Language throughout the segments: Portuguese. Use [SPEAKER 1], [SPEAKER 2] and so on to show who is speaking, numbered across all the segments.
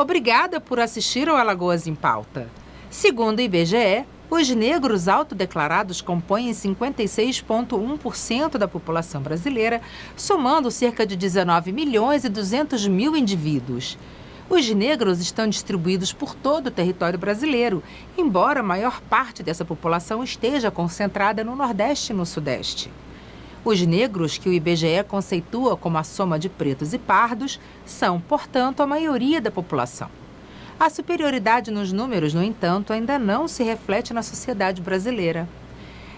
[SPEAKER 1] Obrigada por assistir ao Alagoas em Pauta. Segundo o IBGE, os negros autodeclarados compõem 56,1% da população brasileira, somando cerca de 19 milhões e 200 mil indivíduos. Os negros estão distribuídos por todo o território brasileiro, embora a maior parte dessa população esteja concentrada no Nordeste e no Sudeste. Os negros, que o IBGE conceitua como a soma de pretos e pardos, são, portanto, a maioria da população. A superioridade nos números, no entanto, ainda não se reflete na sociedade brasileira.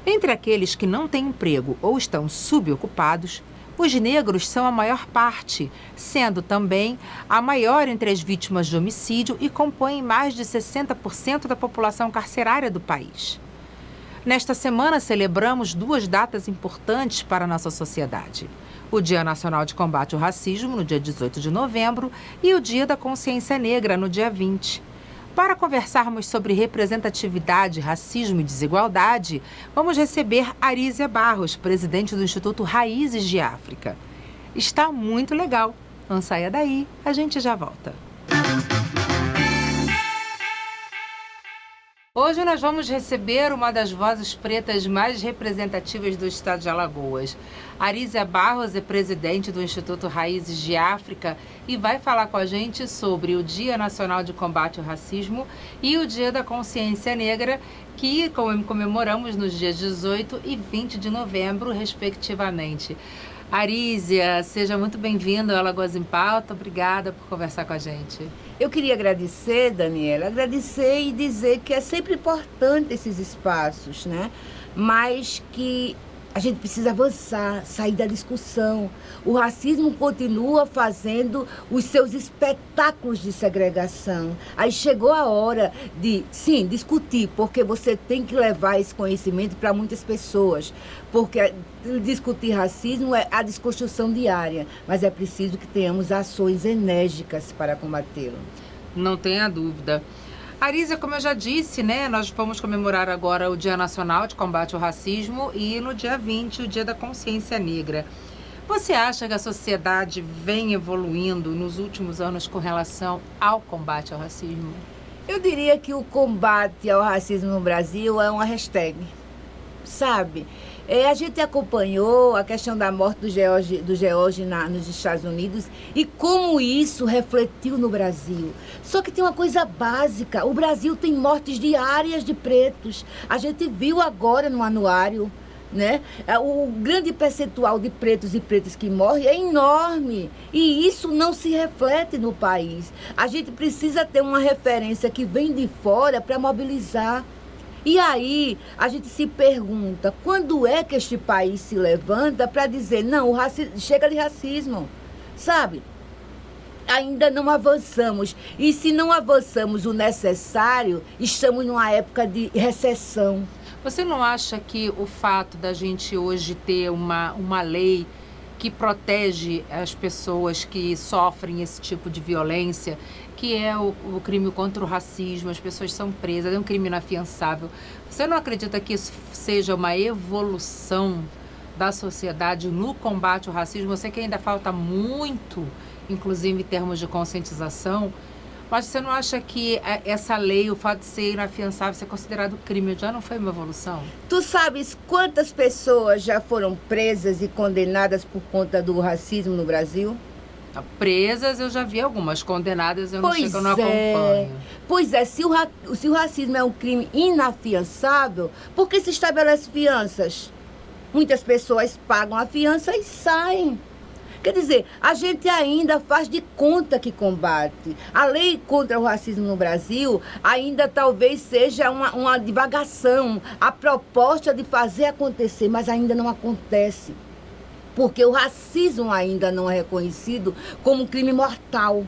[SPEAKER 1] Entre aqueles que não têm emprego ou estão subocupados, os negros são a maior parte, sendo também a maior entre as vítimas de homicídio e compõem mais de 60% da população carcerária do país. Nesta semana, celebramos duas datas importantes para a nossa sociedade: o Dia Nacional de Combate ao Racismo, no dia 18 de novembro, e o Dia da Consciência Negra, no dia 20. Para conversarmos sobre representatividade, racismo e desigualdade, vamos receber Arísia Barros, presidente do Instituto Raízes de África. Está muito legal. Não saia daí, a gente já volta. Hoje nós vamos receber uma das vozes pretas mais representativas do estado de Alagoas. Arísia Barros é presidente do Instituto Raízes de África e vai falar com a gente sobre o Dia Nacional de Combate ao Racismo e o Dia da Consciência Negra, que comemoramos nos dias 18 e 20 de novembro, respectivamente. Arísia, seja muito bem-vinda ao Alagoas em Pauta. Obrigada por conversar com a gente.
[SPEAKER 2] Eu queria agradecer, Daniela, agradecer e dizer que é sempre importante esses espaços, né? Mas que a gente precisa avançar, sair da discussão. O racismo continua fazendo os seus espetáculos de segregação. Aí chegou a hora de, sim, discutir, porque você tem que levar esse conhecimento para muitas pessoas. Porque discutir racismo é a desconstrução diária, mas é preciso que tenhamos ações enérgicas para combatê-lo.
[SPEAKER 1] Não tenha dúvida. Arísia, como eu já disse, né, nós vamos comemorar agora o Dia Nacional de Combate ao Racismo e no dia 20, o Dia da Consciência Negra. Você acha que a sociedade vem evoluindo nos últimos anos com relação ao combate ao racismo?
[SPEAKER 2] Eu diria que o combate ao racismo no Brasil é uma hashtag, sabe? A gente acompanhou a questão da morte do George nos Estados Unidos e como isso refletiu no Brasil. Só que tem uma coisa básica: o Brasil tem mortes diárias de pretos. A gente viu agora no anuário, né? O grande percentual de pretos e pretas que morrem é enorme e isso não se reflete no país. A gente precisa ter uma referência que vem de fora para mobilizar. E aí, a gente se pergunta, quando é que este país se levanta para dizer, não, chega de racismo, sabe? Ainda não avançamos. E se não avançamos o necessário, estamos numa época de recessão.
[SPEAKER 1] Você não acha que o fato da gente hoje ter uma lei que protege as pessoas que sofrem esse tipo de violência, que é o crime contra o racismo, as pessoas são presas, é um crime inafiançável. Você não acredita que isso seja uma evolução da sociedade no combate ao racismo? Eu sei que ainda falta muito, inclusive em termos de conscientização, mas você não acha que essa lei, o fato de ser inafiançável, ser considerado crime, já não foi uma evolução?
[SPEAKER 2] Tu sabes quantas pessoas já foram presas e condenadas por conta do racismo no Brasil?
[SPEAKER 1] Presas eu já vi algumas, condenadas eu não acompanho.
[SPEAKER 2] Pois é, se o racismo é um crime inafiançável, por que se estabelece fianças? Muitas pessoas pagam a fiança e saem. Quer dizer, a gente ainda faz de conta que combate. A lei contra o racismo no Brasil ainda talvez seja uma divagação, a proposta de fazer acontecer, mas ainda não acontece. Porque o racismo ainda não é reconhecido como um crime mortal,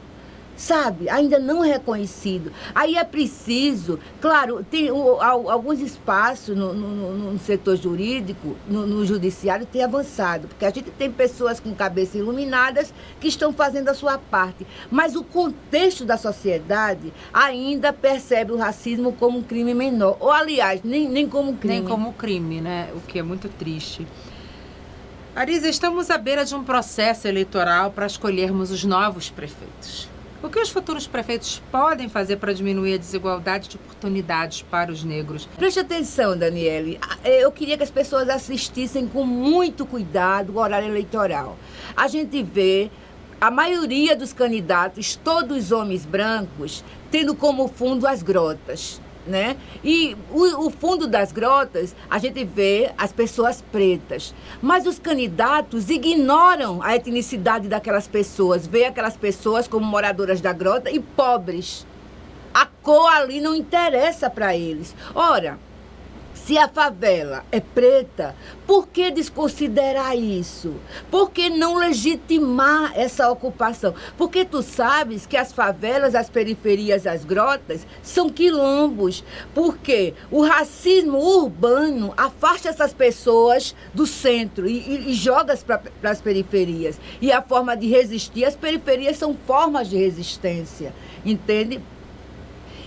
[SPEAKER 2] sabe? Ainda não é reconhecido. Aí é preciso, claro, tem alguns espaços no setor jurídico, no judiciário, tem avançado, porque a gente tem pessoas com cabeça iluminadas que estão fazendo a sua parte. Mas o contexto da sociedade ainda percebe o racismo como um crime menor. Ou, aliás, nem como crime.
[SPEAKER 1] Nem como crime, né? O que é muito triste. Arísia, estamos à beira de um processo eleitoral para escolhermos os novos prefeitos. O que os futuros prefeitos podem fazer para diminuir a desigualdade de oportunidades para os negros?
[SPEAKER 2] Preste atenção, Daniele. Eu queria que as pessoas assistissem com muito cuidado o horário eleitoral. A gente vê a maioria dos candidatos, todos homens brancos, tendo como fundo as grotas, né? E o fundo das grotas, a gente vê as pessoas pretas. Mas os candidatos ignoram a etnicidade daquelas pessoas, vê aquelas pessoas como moradoras da grota e pobres. A cor ali não interessa para eles. Ora, se a favela é preta, por que desconsiderar isso? Por que não legitimar essa ocupação? Porque tu sabes que as favelas, as periferias, as grotas são quilombos. Porque o racismo urbano afasta essas pessoas do centro e joga para as periferias. E a forma de resistir, as periferias são formas de resistência, entende?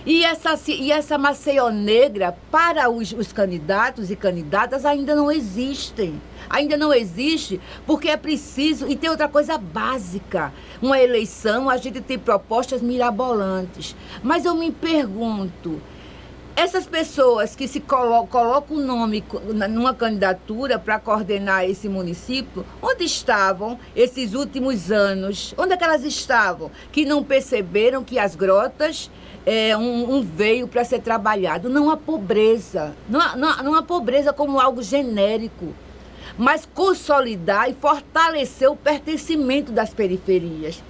[SPEAKER 2] E essa Maceió negra para os candidatos e candidatas ainda não existem. Ainda não existe porque é preciso... E tem outra coisa básica. Uma eleição, a gente tem propostas mirabolantes. Mas eu me pergunto, essas pessoas que se colocam o nome numa candidatura para coordenar esse município, onde estavam esses últimos anos? Onde é que elas estavam? Que não perceberam que as grotas... um veio para ser trabalhado. Não há pobreza. Não há pobreza como algo genérico. Mas consolidar e fortalecer o pertencimento das periferias.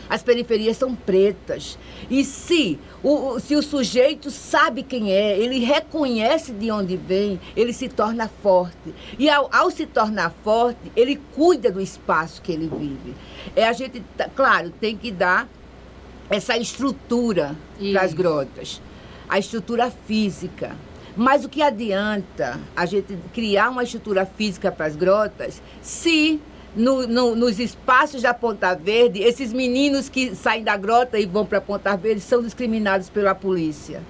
[SPEAKER 2] As periferias são pretas. E se o sujeito sabe quem é, ele reconhece de onde vem, ele se torna forte. E ao se tornar forte, ele cuida do espaço que ele vive. A gente, claro, tem que dar essa estrutura para as grotas, a estrutura física. Mas o que adianta a gente criar uma estrutura física para as grotas se nos espaços da Ponta Verde, esses meninos que saem da grota e vão para a Ponta Verde são discriminados pela polícia?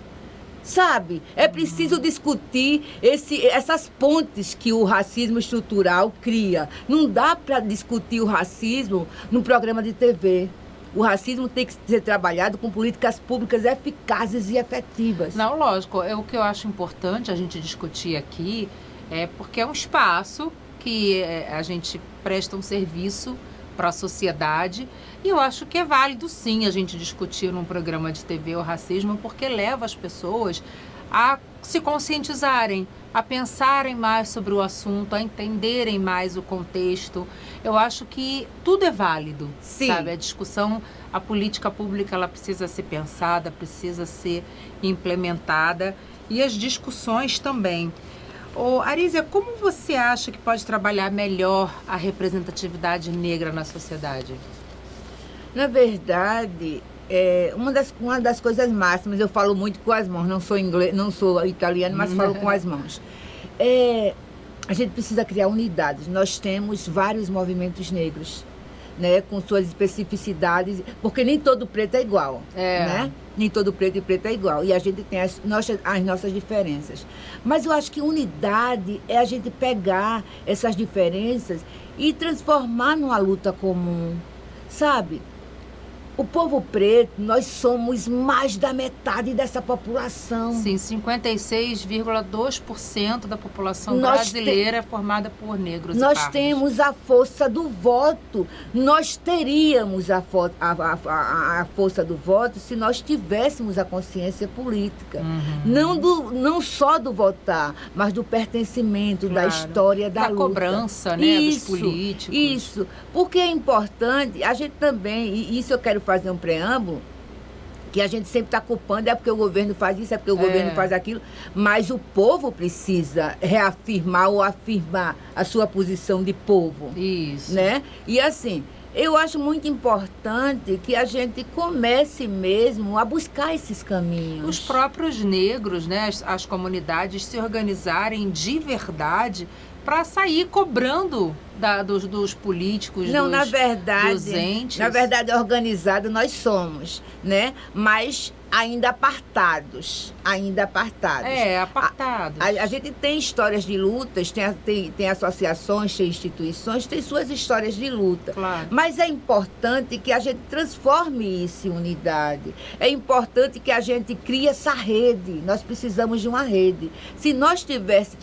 [SPEAKER 2] Sabe? É preciso discutir essas pontes que o racismo estrutural cria. Não dá para discutir o racismo num programa de TV. O racismo tem que ser trabalhado com políticas públicas eficazes e efetivas.
[SPEAKER 1] Não, lógico. O que eu acho importante a gente discutir aqui é porque é um espaço que a gente presta um serviço para a sociedade e eu acho que é válido, sim, a gente discutir num programa de TV o racismo porque leva as pessoas a se conscientizarem, a pensarem mais sobre o assunto, a entenderem mais o contexto. Eu acho que tudo é válido,
[SPEAKER 2] sim.
[SPEAKER 1] Sabe? A discussão, a política pública, ela precisa ser pensada, precisa ser implementada e as discussões também. Arísia, como você acha que pode trabalhar melhor a representatividade negra na sociedade?
[SPEAKER 2] Na verdade, uma das coisas máximas, eu falo muito com as mãos, não sou italiano, mas falo com as mãos. A gente precisa criar unidades. Nós temos vários movimentos negros, né, com suas especificidades, porque nem todo preto é igual, né? Nem todo preto e preta é igual. E a gente tem as nossas diferenças. Mas eu acho que unidade é a gente pegar essas diferenças e transformar numa luta comum, sabe? O povo preto, nós somos mais da metade dessa população.
[SPEAKER 1] Sim, 56,2% da população brasileira é formada por negros e pardos.
[SPEAKER 2] Nós temos a força do voto. Nós teríamos a força do voto se nós tivéssemos a consciência política. Não só do votar, mas do pertencimento, da história, da luta.
[SPEAKER 1] Da cobrança, né, dos políticos.
[SPEAKER 2] Isso, porque é importante, a gente também, e isso eu quero fazer um preâmbulo, que a gente sempre está culpando, é porque o governo faz isso, é porque o governo faz aquilo, mas o povo precisa reafirmar ou afirmar a sua posição de povo.
[SPEAKER 1] Isso.
[SPEAKER 2] Né? E assim, eu acho muito importante que a gente comece mesmo a buscar esses caminhos.
[SPEAKER 1] Os próprios negros, né, as comunidades se organizarem de verdade para sair cobrando dos políticos,
[SPEAKER 2] não,
[SPEAKER 1] dos entes.
[SPEAKER 2] Na verdade, organizado nós somos, né? Mas ainda apartados, ainda apartados.
[SPEAKER 1] É, apartados.
[SPEAKER 2] A gente tem histórias de lutas, tem associações, tem instituições, tem suas histórias de luta.
[SPEAKER 1] Claro.
[SPEAKER 2] Mas é importante que a gente transforme isso em unidade. É importante que a gente crie essa rede. Nós precisamos de uma rede. Se nós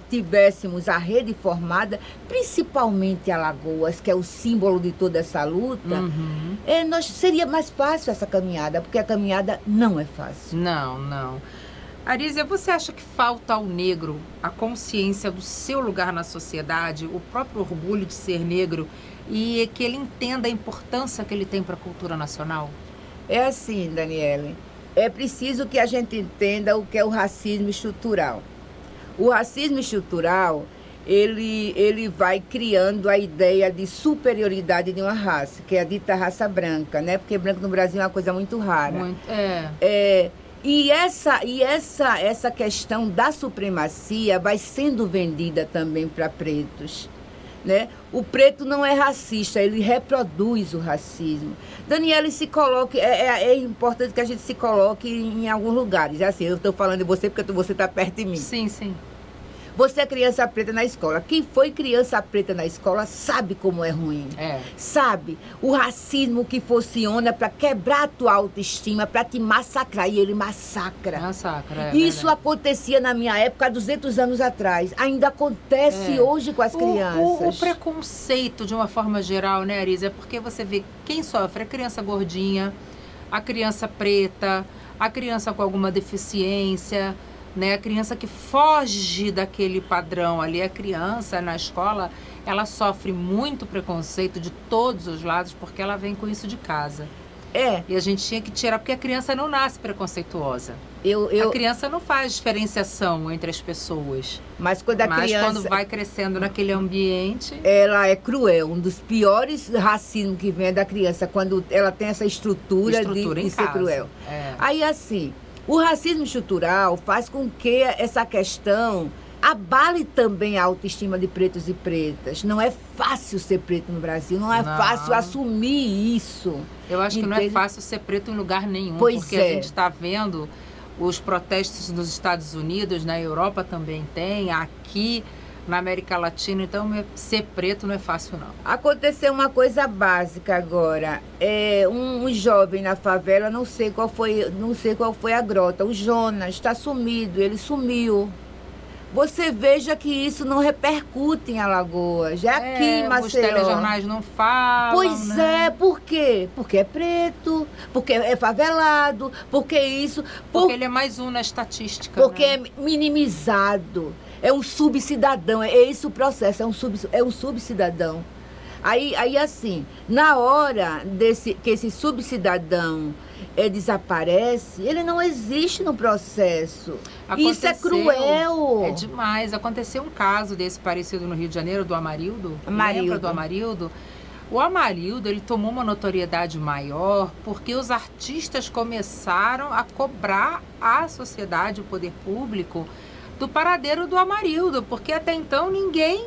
[SPEAKER 2] tivéssemos a rede formada, principalmente Alagoas, que é o símbolo de toda essa luta, seria mais fácil essa caminhada, porque a caminhada não é fácil.
[SPEAKER 1] Não. Arísia, você acha que falta ao negro a consciência do seu lugar na sociedade, o próprio orgulho de ser negro e que ele entenda a importância que ele tem para a cultura nacional?
[SPEAKER 2] É assim, Daniele, é preciso que a gente entenda o que é o racismo estrutural. O racismo estrutural, ele vai criando a ideia de superioridade de uma raça, que é a dita raça branca, né? Porque branco no Brasil é uma coisa muito rara. E essa questão da supremacia vai sendo vendida também para pretos, né? O preto não é racista, ele reproduz o racismo. Daniele, se coloque, é importante que a gente se coloque em alguns lugares. É assim, eu estou falando de você porque você está perto de mim.
[SPEAKER 1] Sim.
[SPEAKER 2] Você é criança preta na escola. Quem foi criança preta na escola sabe como é ruim. Sabe? O racismo que funciona para quebrar a tua autoestima, para te massacrar. E ele massacra. Isso acontecia na minha época há 200 anos atrás. Ainda acontece hoje com as crianças.
[SPEAKER 1] O preconceito, de uma forma geral, né, Arísia? É porque você vê quem sofre. A criança gordinha, a criança preta, a criança com alguma deficiência, né? A criança que foge daquele padrão ali, a criança na escola, ela sofre muito preconceito de todos os lados, porque ela vem com isso de casa. E a gente tinha que tirar, porque a criança não nasce preconceituosa. A criança não faz diferenciação entre as pessoas.
[SPEAKER 2] Mas quando
[SPEAKER 1] quando vai crescendo naquele ambiente...
[SPEAKER 2] Ela é cruel. Um dos piores racismos que vem é da criança, quando ela tem essa estrutura de ser cruel. Aí, assim... O racismo estrutural faz com que essa questão abale também a autoestima de pretos e pretas. Não é fácil ser preto no Brasil, não é fácil assumir isso.
[SPEAKER 1] Eu acho que não é fácil ser preto em lugar nenhum, porque a gente está vendo os protestos nos Estados Unidos, na Europa também tem, aqui na América Latina, então ser preto não é fácil, não.
[SPEAKER 2] Aconteceu uma coisa básica agora. Um jovem na favela, não sei qual foi a grota. O Jonas está sumido, ele sumiu. Você veja que isso não repercute em Alagoas. Aqui em Maceió.
[SPEAKER 1] Os telejornais não falam.
[SPEAKER 2] Pois
[SPEAKER 1] né?
[SPEAKER 2] Por quê? Porque é preto, porque é favelado, porque isso.
[SPEAKER 1] Porque ele é mais um na estatística.
[SPEAKER 2] Porque é minimizado. É um subcidadão, é esse o processo, é um subcidadão. Aí assim, na hora que esse subcidadão desaparece, ele não existe no processo. Isso é cruel.
[SPEAKER 1] É demais. Aconteceu um caso desse parecido no Rio de Janeiro, do Amarildo. Lembra do Amarildo? O Amarildo, ele tomou uma notoriedade maior porque os artistas começaram a cobrar a sociedade, o poder público, do paradeiro do Amarildo, porque até então ninguém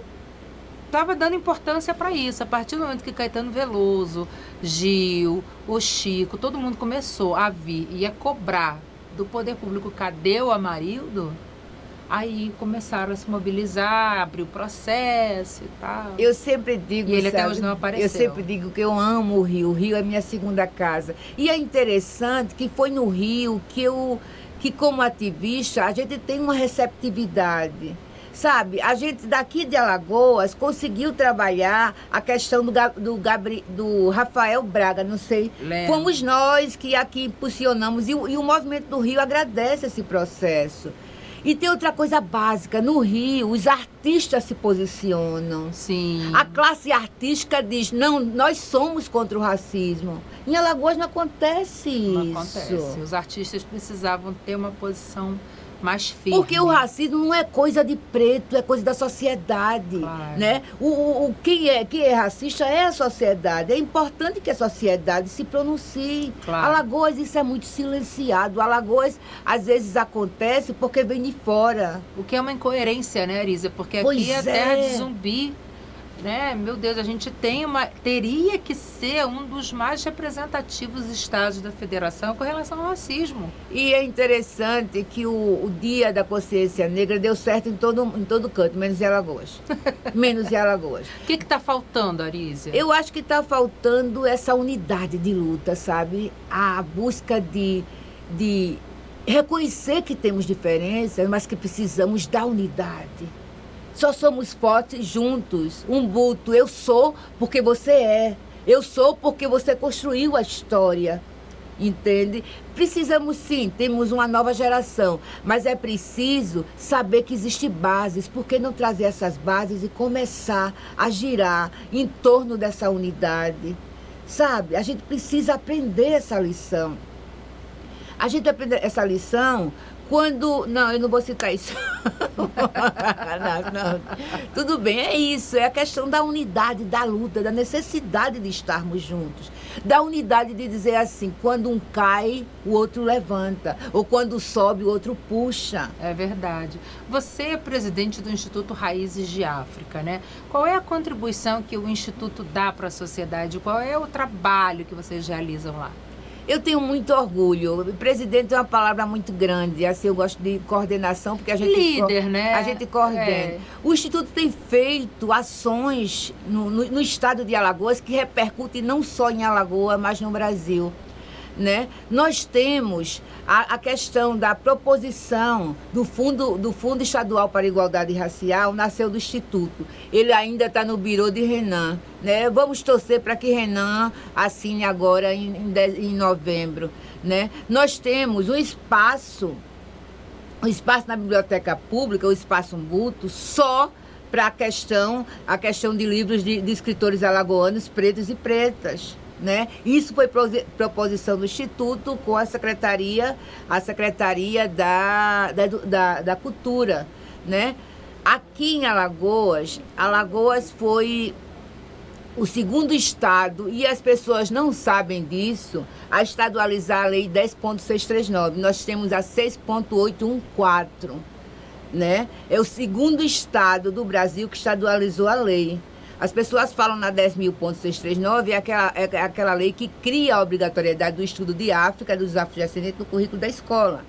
[SPEAKER 1] estava dando importância para isso. A partir do momento que Caetano Veloso, Gil, o Chico, todo mundo começou a vir e a cobrar do poder público, cadê o Amarildo? Aí começaram a se mobilizar, abrir o processo e tal.
[SPEAKER 2] Eu sempre digo,
[SPEAKER 1] e ele até hoje não apareceu.
[SPEAKER 2] Eu sempre digo que eu amo o Rio. O Rio é minha segunda casa. E é interessante que foi no Rio que como ativista, a gente tem uma receptividade. Sabe, a gente daqui de Alagoas conseguiu trabalhar a questão do Rafael Braga, não sei.
[SPEAKER 1] Lembra.
[SPEAKER 2] Fomos nós que aqui impulsionamos e o movimento do Rio agradece esse processo. E tem outra coisa básica, no Rio, os artistas se posicionam.
[SPEAKER 1] Sim.
[SPEAKER 2] A classe artística diz, não, nós somos contra o racismo. Em Alagoas não acontece isso.
[SPEAKER 1] Não acontece. Os artistas precisavam ter uma posição mais firme.
[SPEAKER 2] Porque o racismo não é coisa de preto, é coisa da sociedade.
[SPEAKER 1] Claro.
[SPEAKER 2] Né? Quem é racista é a sociedade. É importante que a sociedade se pronuncie.
[SPEAKER 1] Claro.
[SPEAKER 2] Alagoas, isso é muito silenciado. Alagoas, às vezes, acontece porque vem de fora.
[SPEAKER 1] O que é uma incoerência, né, Arísia? Porque
[SPEAKER 2] Pois
[SPEAKER 1] aqui é a terra de Zumbi. né? Meu Deus, a gente teria que ser um dos mais representativos estados da federação com relação ao racismo.
[SPEAKER 2] E é interessante que o Dia da Consciência Negra deu certo em todo canto, menos em Alagoas. Menos em Alagoas.
[SPEAKER 1] O que está faltando, Arísia?
[SPEAKER 2] Eu acho que está faltando essa unidade de luta, sabe? A busca de reconhecer que temos diferenças, mas que precisamos da unidade. Só somos fortes juntos. Umbuto, eu sou porque você é. Eu sou porque você construiu a história. Entende? Precisamos sim, temos uma nova geração, mas é preciso saber que existem bases. Por que não trazer essas bases e começar a girar em torno dessa unidade? Sabe? A gente precisa aprender essa lição. A gente aprende essa lição quando... Não, eu não vou citar isso. não. Tudo bem, é isso. É a questão da unidade, da luta, da necessidade de estarmos juntos. Da unidade de dizer assim, quando um cai, o outro levanta. Ou quando sobe, o outro puxa.
[SPEAKER 1] É verdade. Você é presidente do Instituto Raízes de África, né? Qual é a contribuição que o Instituto dá para a sociedade? Qual é o trabalho que vocês realizam lá?
[SPEAKER 2] Eu tenho muito orgulho. Presidente é uma palavra muito grande. Assim, eu gosto de coordenação, porque a gente...
[SPEAKER 1] Líder, né?
[SPEAKER 2] A gente coordena. É. O Instituto tem feito ações no estado de Alagoas que repercutem não só em Alagoas, mas no Brasil. Né? Nós temos a questão da proposição do Fundo Estadual para a Igualdade Racial, nasceu do Instituto. Ele ainda está no birô de Renan. Né? Vamos torcer para que Renan assine agora em novembro. Né? Nós temos um espaço na Biblioteca Pública, o Espaço Umbuto, só para a questão de livros de escritores alagoanos, pretos e pretas. Né? Isso foi proposição do Instituto com a Secretaria da Cultura. Né? Aqui em Alagoas foi o segundo estado, e as pessoas não sabem disso, a estadualizar a Lei 10.639. Nós temos a 6.814. Né? É o segundo estado do Brasil que estadualizou a lei. As pessoas falam na 10.639, é aquela lei que cria a obrigatoriedade do estudo de África, dos afrodescendentes no currículo da escola.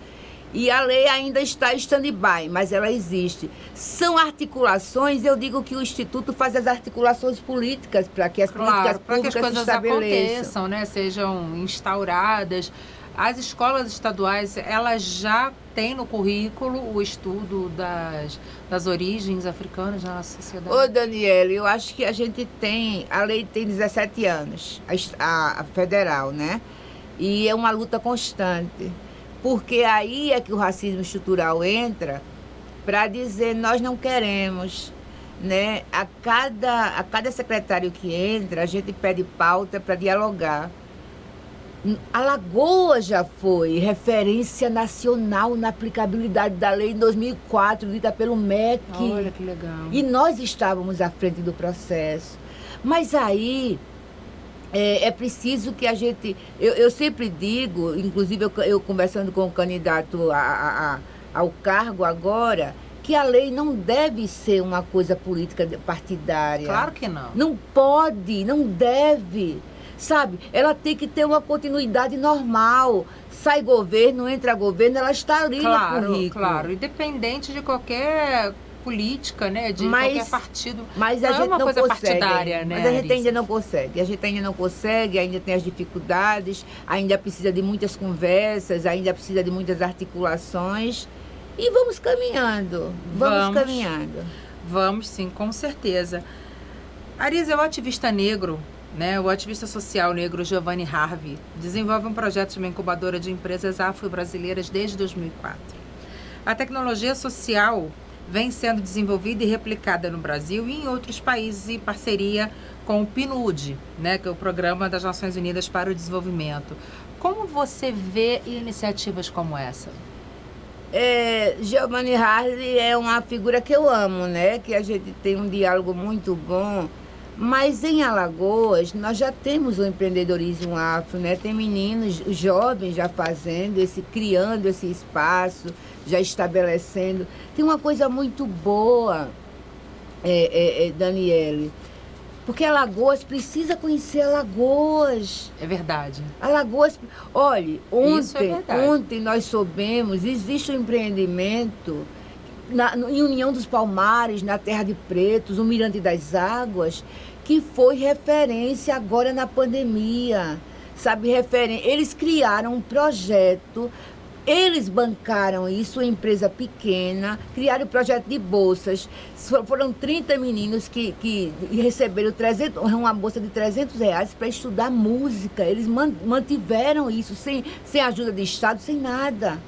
[SPEAKER 2] E a lei ainda está em stand-by, mas ela existe. São articulações, eu digo que o Instituto faz as articulações políticas para que as políticas públicas se estabeleçam.
[SPEAKER 1] Para que as coisas aconteçam, né? Sejam instauradas. As escolas estaduais, elas já têm no currículo o estudo das origens africanas na nossa sociedade?
[SPEAKER 2] Ô, Daniele, eu acho que a gente tem... A lei tem 17 anos, a federal, né? E é uma luta constante. Porque aí é que o racismo estrutural entra para dizer nós não queremos. Né? A cada secretário que entra, a gente pede pauta para dialogar. Alagoas já foi referência nacional na aplicabilidade da lei em 2004, dita pelo MEC.
[SPEAKER 1] Olha que legal.
[SPEAKER 2] E nós estávamos à frente do processo. Mas aí é preciso que a gente... Eu sempre digo, inclusive eu conversando com o candidato ao cargo agora, que a lei não deve ser uma coisa política partidária.
[SPEAKER 1] Claro que não.
[SPEAKER 2] Não pode, não deve. Sabe, ela tem que ter uma continuidade normal. Sai governo, entra governo, ela está ali no currículo.
[SPEAKER 1] Claro, independente de qualquer política, né, de qualquer partido.
[SPEAKER 2] Mas a gente não
[SPEAKER 1] coisa
[SPEAKER 2] consegue.
[SPEAKER 1] Partidária, né?
[SPEAKER 2] Mas a gente ainda não consegue. A gente ainda não consegue, ainda tem as dificuldades, ainda precisa de muitas conversas, ainda precisa de muitas articulações. E vamos caminhando. Vamos caminhando.
[SPEAKER 1] Vamos sim, com certeza. Arísia é um ativista negro. Né, o ativista social negro Giovanni Harvey desenvolve um projeto de uma incubadora de empresas afro-brasileiras desde 2004. A tecnologia social vem sendo desenvolvida e replicada no Brasil e em outros países em parceria com o PNUD, né, que é o Programa das Nações Unidas para o Desenvolvimento. Como você vê iniciativas como essa?
[SPEAKER 2] Giovanni Harvey é uma figura que eu amo, né, que a gente tem um diálogo muito bom. Mas em Alagoas, nós já temos o empreendedorismo afro, né? Tem meninos jovens já criando esse espaço, já estabelecendo. Tem uma coisa muito boa, Daniele. Porque Alagoas precisa conhecer Alagoas.
[SPEAKER 1] É verdade.
[SPEAKER 2] Alagoas, olha,
[SPEAKER 1] Isso é verdade.
[SPEAKER 2] ontem nós soubemos, existe um empreendimento em União dos Palmares, na Terra de Pretos, o Mirante das Águas, que foi referência agora na pandemia. Sabe, eles criaram um projeto. Eles bancaram isso, uma empresa pequena, criaram um projeto de bolsas. Foram 30 meninos que receberam uma bolsa de R$300 para estudar música. Eles mantiveram isso sem ajuda de Estado, sem nada.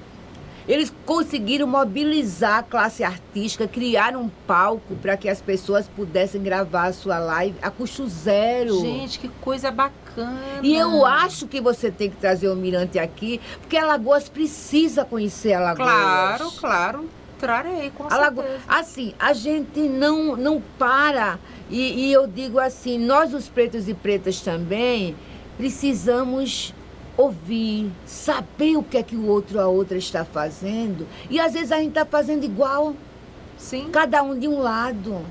[SPEAKER 2] Eles conseguiram mobilizar a classe artística, criar um palco para que as pessoas pudessem gravar a sua live a custo zero.
[SPEAKER 1] Gente, que coisa bacana.
[SPEAKER 2] E eu acho que você tem que trazer o Mirante aqui, porque Alagoas precisa conhecer Alagoas.
[SPEAKER 1] Claro, claro. Trarei, com certeza.
[SPEAKER 2] Assim, a gente não para. E eu digo assim, nós os pretos e pretas também precisamos ouvir, saber o que é que o outro, a outra está fazendo. E às vezes a gente está fazendo igual.
[SPEAKER 1] Sim.
[SPEAKER 2] Cada um de um lado.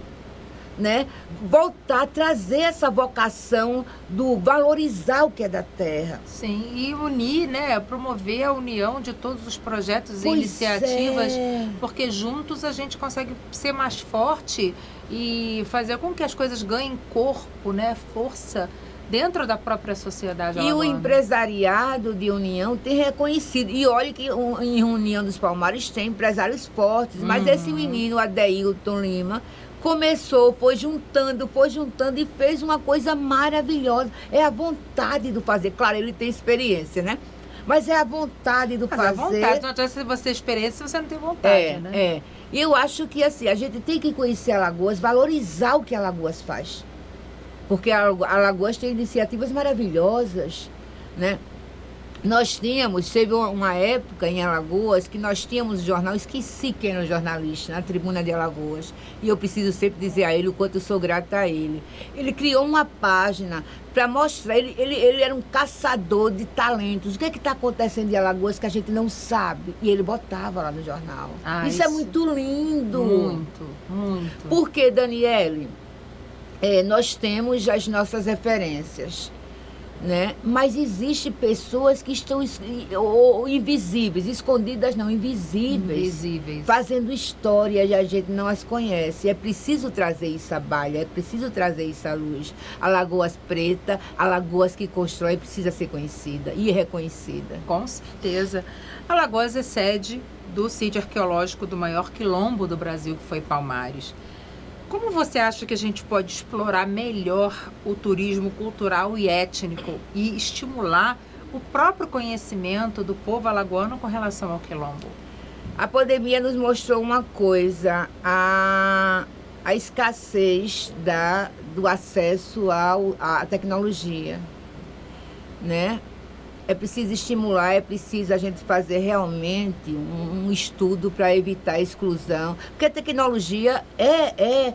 [SPEAKER 2] Né? Voltar a trazer essa vocação do valorizar o que é da terra.
[SPEAKER 1] Sim, e unir, né? Promover a união de todos os projetos e iniciativas, porque juntos a gente consegue ser mais forte e fazer com que as coisas ganhem corpo, né? Força dentro da própria sociedade alagoana.
[SPEAKER 2] E o empresariado de União tem reconhecido. E olha que em União dos Palmares tem empresários fortes, mas esse menino, Adeilton Lima, começou, foi juntando e fez uma coisa maravilhosa. É a vontade do fazer. Claro, ele tem experiência, né? Mas é a vontade do fazer.
[SPEAKER 1] É a vontade, não adianta se você ter experiência se você não tem vontade, né?
[SPEAKER 2] É. E eu acho que assim, a gente tem que conhecer Alagoas, valorizar o que Alagoas faz. Porque Alagoas tem iniciativas maravilhosas, né? Teve uma época em Alagoas que nós tínhamos um jornal, esqueci quem era o jornalista, na Tribuna de Alagoas, e eu preciso sempre dizer a ele o quanto eu sou grata a ele. Ele criou uma página para mostrar, ele era um caçador de talentos. O que está acontecendo em Alagoas que a gente não sabe? E ele botava lá no jornal. Isso é muito lindo.
[SPEAKER 1] Muito, muito.
[SPEAKER 2] Porque, Daniele, nós temos as nossas referências, né? Mas existem pessoas que estão invisíveis, escondidas não, invisíveis, fazendo história e a gente não as conhece. É preciso trazer isso à baila, é preciso trazer isso à luz. Alagoas Preta, Alagoas que constrói, precisa ser conhecida e reconhecida.
[SPEAKER 1] Com certeza. Alagoas é sede do sítio arqueológico do maior quilombo do Brasil, que foi Palmares. Como você acha que a gente pode explorar melhor o turismo cultural e étnico e estimular o próprio conhecimento do povo alagoano com relação ao quilombo?
[SPEAKER 2] A pandemia nos mostrou uma coisa, a escassez do acesso à tecnologia, né? É preciso estimular, é preciso a gente fazer realmente um estudo para evitar a exclusão. Porque a tecnologia é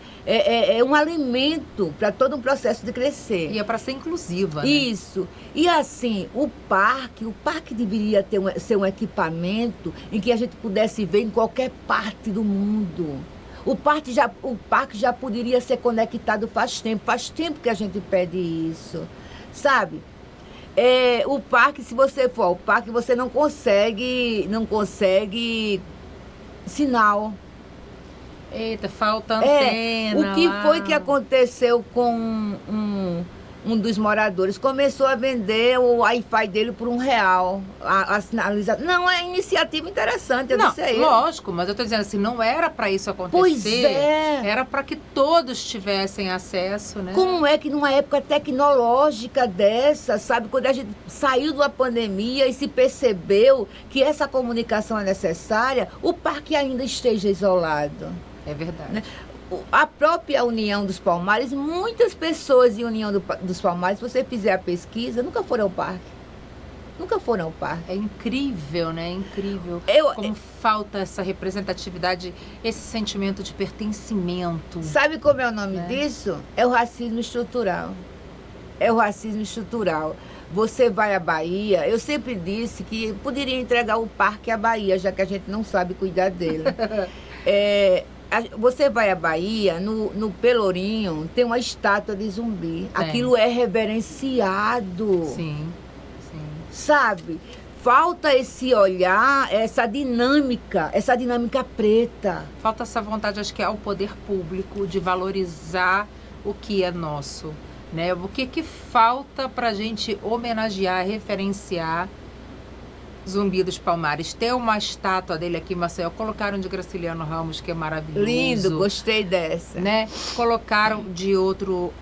[SPEAKER 2] um alimento para todo um processo de crescer.
[SPEAKER 1] E é para ser inclusiva, né?
[SPEAKER 2] Isso. E assim, o parque deveria ser um equipamento em que a gente pudesse ver em qualquer parte do mundo. O parque já poderia ser conectado faz tempo que a gente pede isso, sabe? O parque, se você for ao parque, você não consegue sinal.
[SPEAKER 1] Eita, falta antena.
[SPEAKER 2] O que foi que aconteceu com um dos moradores? Começou a vender o Wi-Fi dele por R$1. A sinalização. Não, é iniciativa interessante, eu disse a ele.
[SPEAKER 1] Lógico, mas eu estou dizendo assim, não era para isso acontecer.
[SPEAKER 2] Pois é.
[SPEAKER 1] Era para que todos tivessem acesso, né?
[SPEAKER 2] Como é que numa época tecnológica dessa, sabe, quando a gente saiu da pandemia e se percebeu que essa comunicação é necessária, o parque ainda esteja isolado.
[SPEAKER 1] É verdade.
[SPEAKER 2] Né? A própria União dos Palmares, muitas pessoas em União dos Palmares, se você fizer a pesquisa, nunca foram ao parque. Nunca foram ao parque.
[SPEAKER 1] É incrível, né? É incrível. Como falta essa representatividade, esse sentimento de pertencimento.
[SPEAKER 2] Sabe como é o nome disso? É o racismo estrutural. É o racismo estrutural. Você vai à Bahia, eu sempre disse que poderia entregar o parque à Bahia, já que a gente não sabe cuidar dele. Você vai à Bahia, no Pelourinho, tem uma estátua de Zumbi.
[SPEAKER 1] Tem.
[SPEAKER 2] Aquilo é reverenciado.
[SPEAKER 1] Sim, sim.
[SPEAKER 2] Sabe? Falta esse olhar, essa dinâmica preta.
[SPEAKER 1] Falta essa vontade, acho que é ao poder público, de valorizar o que é nosso, né? O que falta para a gente homenagear, referenciar Zumbi dos Palmares? Tem uma estátua dele aqui em Maceió, colocaram de Graciliano Ramos, que é maravilhoso.
[SPEAKER 2] Lindo, gostei dessa.
[SPEAKER 1] Né? Colocaram de outro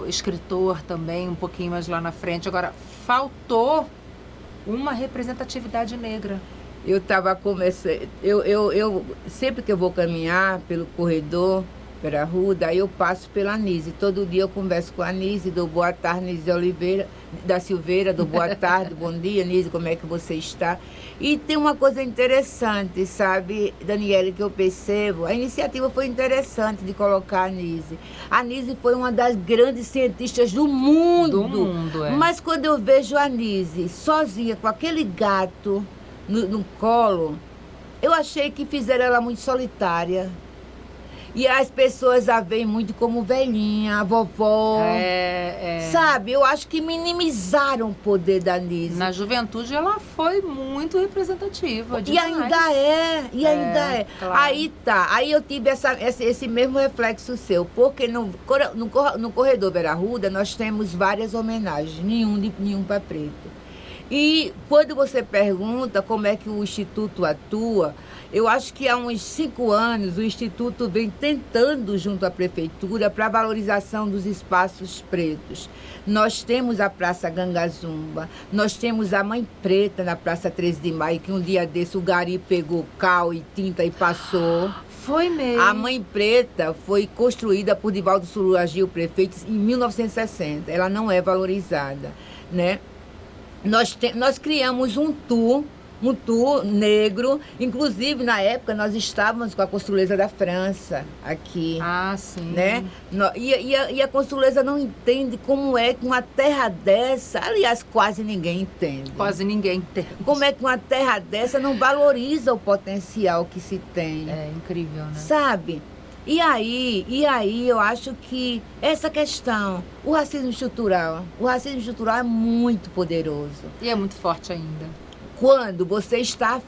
[SPEAKER 1] escritor também, um pouquinho mais lá na frente. Agora, faltou uma representatividade negra.
[SPEAKER 2] Eu estava começando. Eu sempre que eu vou caminhar pelo corredor, pela rua, daí eu passo pela Anise. Todo dia eu converso com a Anise, dou boa tarde, Anise Oliveira, da Silveira, dou boa tarde, bom dia, Anise, como é que você está? E tem uma coisa interessante, sabe, Daniele, que eu percebo. A iniciativa foi interessante de colocar a Anise. A Anise foi uma das grandes cientistas do mundo.
[SPEAKER 1] Do mundo, é.
[SPEAKER 2] Mas quando eu vejo a Anise sozinha, com aquele gato no colo, eu achei que fizeram ela muito solitária. E as pessoas a veem muito como velhinha, a vovó. Sabe? Eu acho que minimizaram o poder da Anise.
[SPEAKER 1] Na juventude ela foi muito representativa.
[SPEAKER 2] E ainda é.
[SPEAKER 1] Claro.
[SPEAKER 2] Aí tá. Aí eu tive esse mesmo reflexo seu. Porque no corredor Vera Arruda nós temos várias homenagens, nenhum para preto. E quando você pergunta como é que o Instituto atua, eu acho que há uns 5 anos o Instituto vem tentando junto à Prefeitura para a valorização dos espaços pretos. Nós temos a Praça Gangazumba, nós temos a Mãe Preta na Praça 13 de Maio, que um dia desse o gari pegou cal e tinta e passou.
[SPEAKER 1] Foi mesmo.
[SPEAKER 2] A Mãe Preta foi construída por Divaldo Sururagi, o prefeito, em 1960. Ela não é valorizada, né? Nós criamos um tour negro. Inclusive, na época, nós estávamos com a Costureza da França aqui.
[SPEAKER 1] Ah, sim.
[SPEAKER 2] Né? E a Costureza não entende como é que uma terra dessa... Aliás, quase ninguém entende.
[SPEAKER 1] Quase ninguém entende.
[SPEAKER 2] Como é que uma terra dessa não valoriza o potencial que se tem.
[SPEAKER 1] É incrível, né?
[SPEAKER 2] Sabe? E aí eu acho que essa questão, o racismo estrutural é muito poderoso.
[SPEAKER 1] E é muito forte ainda.
[SPEAKER 2] Quando você está à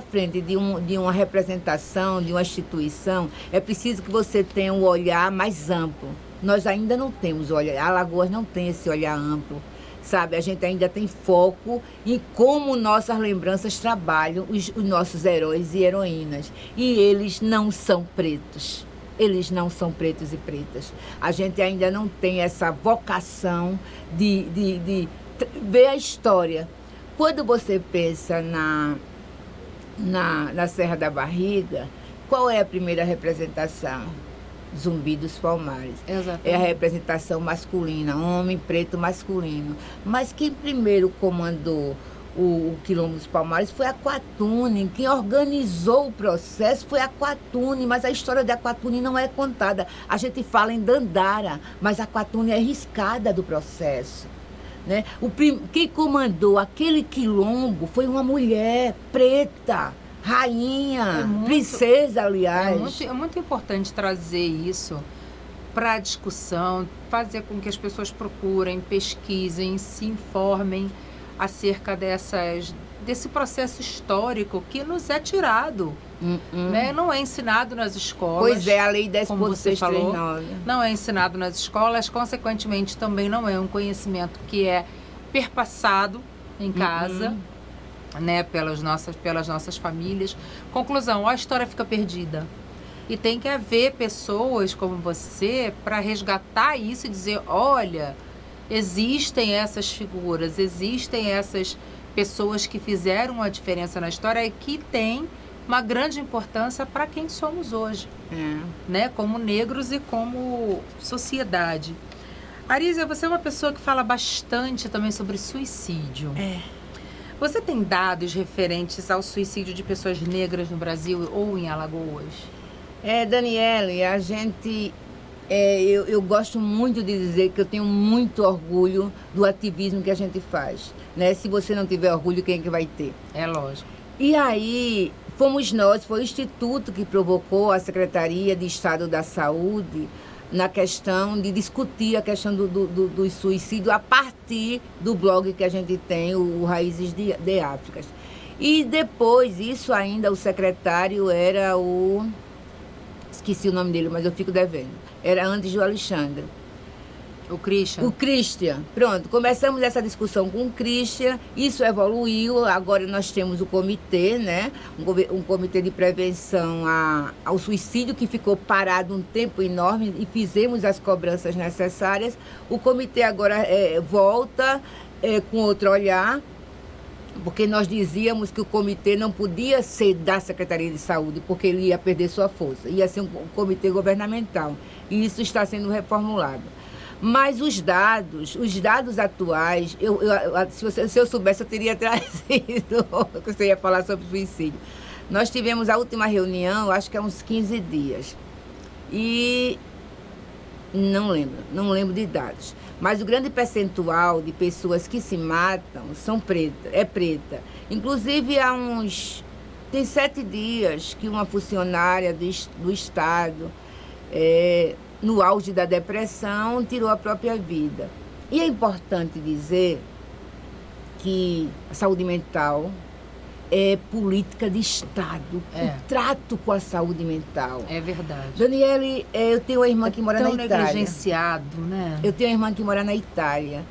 [SPEAKER 2] frente de uma representação, de uma instituição, é preciso que você tenha um olhar mais amplo. Nós ainda não temos olhar, Alagoas não tem esse olhar amplo. Sabe, a gente ainda tem foco em como nossas lembranças trabalham os nossos heróis e heroínas. E eles não são pretos. Eles não são pretos e pretas. A gente ainda não tem essa vocação de ver a história. Quando você pensa na Serra da Barriga, qual é a primeira representação? Zumbi dos Palmares.
[SPEAKER 1] Exatamente.
[SPEAKER 2] É a representação masculina, homem preto masculino. Mas quem primeiro comandou o Quilombo dos Palmares foi a Quatune. Quem organizou o processo foi a Quatune, mas a história da Quatune não é contada. A gente fala em Dandara, mas a Quatune é riscada do processo. Né? Quem comandou aquele quilombo foi uma mulher preta, rainha, princesa, aliás.
[SPEAKER 1] É muito importante trazer isso para a discussão, fazer com que as pessoas procurem, pesquisem, se informem acerca desse processo histórico que nos é tirado. Né? Não é ensinado nas escolas.
[SPEAKER 2] Pois é, a Lei
[SPEAKER 1] 10.639. Não é ensinado nas escolas, consequentemente também não é um conhecimento que é perpassado em casa, né? pelas nossas famílias. Conclusão, a história fica perdida. E tem que haver pessoas como você para resgatar isso e dizer, olha, existem essas figuras, existem essas pessoas que fizeram a diferença na história e que têm uma grande importância para quem somos hoje, né? Como negros e como sociedade. Arísia, você é uma pessoa que fala bastante também sobre suicídio. Você tem dados referentes ao suicídio de pessoas negras no Brasil ou em Alagoas?
[SPEAKER 2] Daniele, a gente... eu gosto muito de dizer que eu tenho muito orgulho do ativismo que a gente faz. Né? Se você não tiver orgulho, quem é que vai ter?
[SPEAKER 1] É lógico.
[SPEAKER 2] E aí, fomos nós, foi o Instituto que provocou a Secretaria de Estado da Saúde na questão de discutir a questão do suicídio a partir do blog que a gente tem, o Raízes de África. E depois, isso ainda, o secretário era o... Esqueci o nome dele, mas eu fico devendo. Era antes do Alexandre.
[SPEAKER 1] O Christian.
[SPEAKER 2] O Christian. Pronto, começamos essa discussão com o Christian, isso evoluiu, agora nós temos o comitê, né? Um comitê de prevenção ao suicídio que ficou parado um tempo enorme e fizemos as cobranças necessárias. O comitê agora volta com outro olhar, porque nós dizíamos que o comitê não podia ser da Secretaria de Saúde, porque ele ia perder sua força, ia ser um comitê governamental, e isso está sendo reformulado. Mas os dados atuais, se eu soubesse, eu teria trazido, você ia falar sobre suicídio. Nós tivemos a última reunião, acho que há uns 15 dias, e não lembro de dados. Mas o grande percentual de pessoas que se matam é preta. Inclusive, tem 7 dias que uma funcionária do Estado, no auge da depressão, tirou a própria vida. E é importante dizer que a saúde mental é política de Estado. O trato com a saúde mental.
[SPEAKER 1] É verdade.
[SPEAKER 2] Daniele, eu tenho uma irmã que mora na Itália.
[SPEAKER 1] Tão negligenciado, né?
[SPEAKER 2] Eu tenho uma irmã que mora na Itália.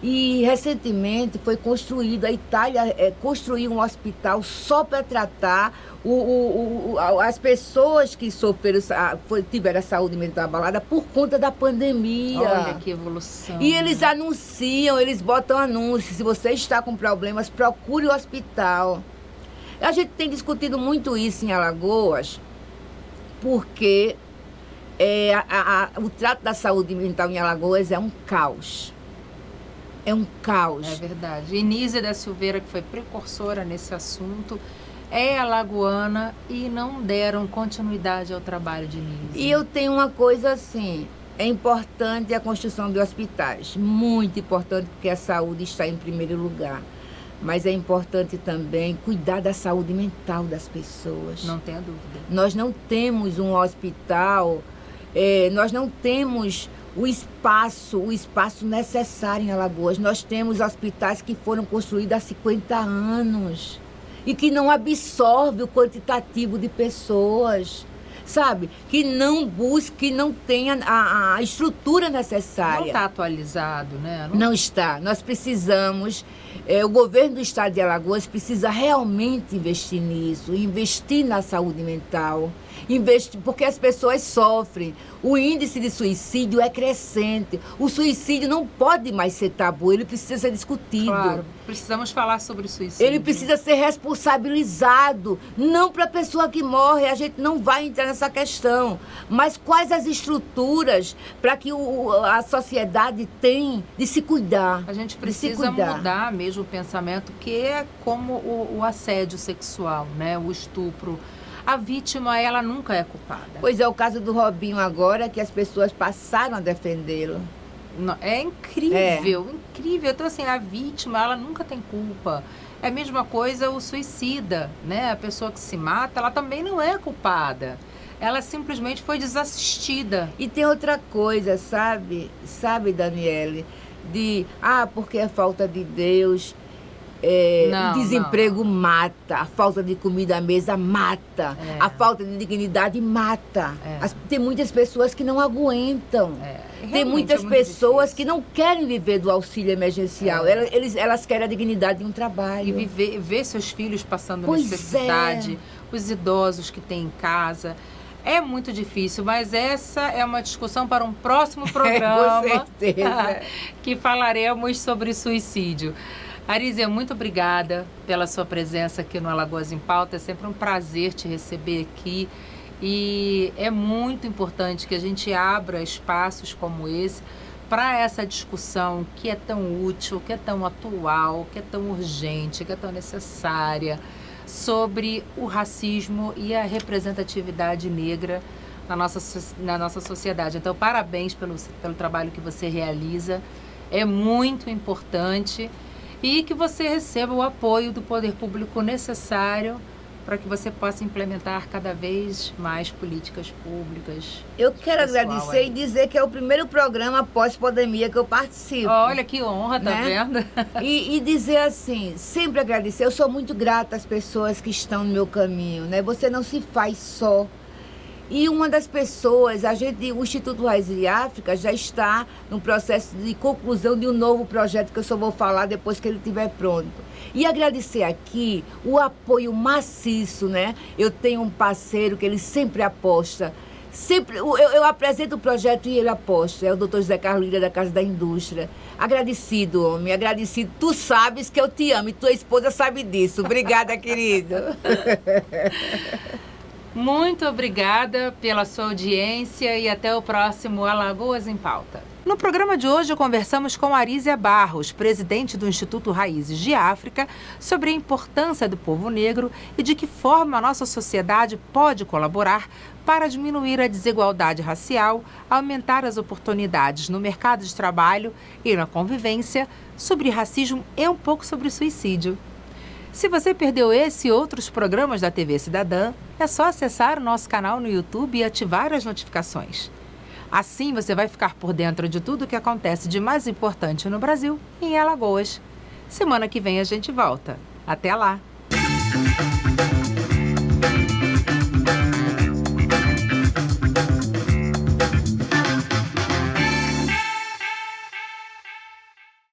[SPEAKER 2] E, recentemente, foi construído, a Itália construiu um hospital só para tratar as pessoas que tiveram a saúde mental abalada por conta da pandemia.
[SPEAKER 1] Olha que evolução.
[SPEAKER 2] E eles anunciam, eles botam anúncios, se você está com problemas, procure o hospital. A gente tem discutido muito isso em Alagoas, porque o trato da saúde mental em Alagoas é um caos. É um caos.
[SPEAKER 1] É verdade. Inísia da Silveira, que foi precursora nesse assunto, é alagoana e não deram continuidade ao trabalho de Inísia.
[SPEAKER 2] E eu tenho uma coisa assim, é importante a construção de hospitais, muito importante, porque a saúde está em primeiro lugar. Mas é importante também cuidar da saúde mental das pessoas.
[SPEAKER 1] Não tenha dúvida.
[SPEAKER 2] Nós não temos um hospital, nós não temos o espaço necessário em Alagoas. Nós temos hospitais que foram construídos há 50 anos e que não absorve o quantitativo de pessoas, sabe? Que não busca, que não tenha a estrutura necessária.
[SPEAKER 1] Não está atualizado, né?
[SPEAKER 2] Não está. Nós precisamos, o governo do estado de Alagoas precisa realmente investir nisso, investir na saúde mental, porque as pessoas sofrem. O índice de suicídio é crescente. O suicídio não pode mais ser tabu, ele precisa ser discutido.
[SPEAKER 1] Claro, precisamos falar sobre o suicídio.
[SPEAKER 2] Ele precisa ser responsabilizado, não para a pessoa que morre, a gente não vai entrar nessa questão. Mas quais as estruturas para que a sociedade tem de se cuidar?
[SPEAKER 1] A gente precisa mudar mesmo o pensamento, que é como o assédio sexual, né? O estupro. A vítima, ela nunca é culpada.
[SPEAKER 2] Pois é, o caso do Robinho agora, que as pessoas passaram a defendê-lo.
[SPEAKER 1] É incrível, incrível. Então, assim, a vítima, ela nunca tem culpa. É a mesma coisa o suicida, né? A pessoa que se mata, ela também não é culpada. Ela simplesmente foi desassistida.
[SPEAKER 2] E tem outra coisa, sabe, Daniele? Porque é falta de Deus... o desemprego mata, a falta de comida à mesa mata, a falta de dignidade mata. Tem muitas pessoas que não aguentam. Tem muitas pessoas que não querem viver do auxílio emergencial. Elas querem a dignidade de um trabalho.
[SPEAKER 1] E ver seus filhos passando necessidade, os idosos que têm em casa. É muito difícil, mas essa é uma discussão para um próximo programa.
[SPEAKER 2] Com certeza.
[SPEAKER 1] Que falaremos sobre suicídio. Arísia, muito obrigada pela sua presença aqui no Alagoas em Pauta. É sempre um prazer te receber aqui. E é muito importante que a gente abra espaços como esse para essa discussão que é tão útil, que é tão atual, que é tão urgente, que é tão necessária, sobre o racismo e a representatividade negra na nossa sociedade. Então, parabéns pelo trabalho que você realiza. É muito importante. E que você receba o apoio do poder público necessário para que você possa implementar cada vez mais políticas públicas.
[SPEAKER 2] Eu quero
[SPEAKER 1] Pessoal,
[SPEAKER 2] agradecer e dizer que é o primeiro programa pós-pandemia que eu participo.
[SPEAKER 1] Olha que honra, tá
[SPEAKER 2] né?
[SPEAKER 1] vendo?
[SPEAKER 2] E dizer assim, sempre agradecer. Eu sou muito grata às pessoas que estão no meu caminho, né? Você não se faz só. E uma das pessoas, o Instituto Raízes de África já está no processo de conclusão de um novo projeto que eu só vou falar depois que ele estiver pronto. E agradecer aqui o apoio maciço, né? Eu tenho um parceiro que ele sempre aposta. Sempre, eu apresento o projeto e ele aposta. É o Dr. José Carlos Lira, da Casa da Indústria. Agradecido, homem, agradecido. Tu sabes que eu te amo e tua esposa sabe disso. Obrigada, querido.
[SPEAKER 1] Muito obrigada pela sua audiência e até o próximo Alagoas em Pauta. No programa de hoje, conversamos com Arísia Barros, presidente do Instituto Raízes de África, sobre a importância do povo negro e de que forma a nossa sociedade pode colaborar para diminuir a desigualdade racial, aumentar as oportunidades no mercado de trabalho e na convivência, sobre racismo e um pouco sobre suicídio. Se você perdeu esse e outros programas da TV Cidadã, é só acessar o nosso canal no YouTube e ativar as notificações. Assim você vai ficar por dentro de tudo o que acontece de mais importante no Brasil e em Alagoas. Semana que vem a gente volta. Até lá!